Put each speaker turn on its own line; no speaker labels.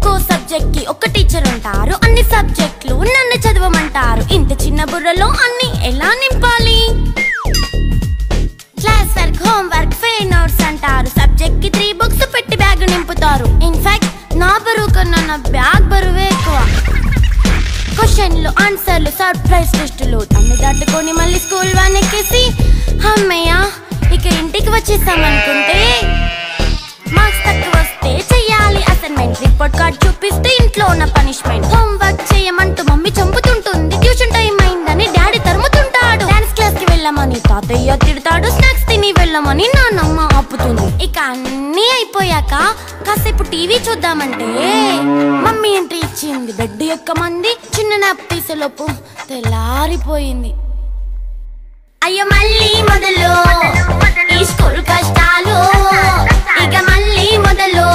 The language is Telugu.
ఒక్కో సబ్జెక్ట్ కి ఒక టీచర్ ఉంటారు. అన్ని సబ్జెక్టులు నన్ను చదవమంటారు. ఇంత చిన్న బుర్రలో అన్ని ఎలా నింపాలి? Class work, home work, fair notes అంటారు. సబ్జెక్ట్ కి 3 బుక్స్ పెట్టి బ్యాగ్ నింపుతారు. ఇన్ఫాక్ట్ నా బరువు కన్నా నా బ్యాగ్ బరువే ఎక్కువ. క్వశ్చన్లు, ఆన్సర్లు, సర్ప్రైజ్ టెస్టులు అన్ని దాటుకొని మళ్ళీ స్కూల్ వ్యాన్ ఎక్కేసి అమ్మయ్య ఇక ఇంటికి వచ్చేసామనుకుంటే మార్క్స్ తక్కువ వస్తే చెయ్యాలి అసైన్మెంట్. రిపోర్ట్ కార్డ్ చూపిస్తే ఇంట్లో ఉన్న పనిష్మెంట్. హోమ్ వర్క్ చేయమంటూ మమ్మీ చంపుతుంటుంది. ట్యూషన్ టైం అయిందని డాడీ తరుముతుంటాడు. డాన్స్ క్లాస్ కి వెళ్ళమని తాతయ్య తిడతాడు. స్నాక్స్ తిని వెళ్ళమని నాన్నమ్మ ఆపుతుంది. ఇక అన్నీ అయిపోయాక కాసేపు టీవీ చూద్దామంటే మమ్మీ ఎంట్రీ ఇచ్చింది. బెడ్ ఎక్కమంది. చిన్న నాప్ తీసేలోపు తెల్లారిపోయింది. అయ్యో మళ్ళీ మొదలు ఈ స్కూల్ కష్టాలు, ఇక మళ్ళీ మొదలు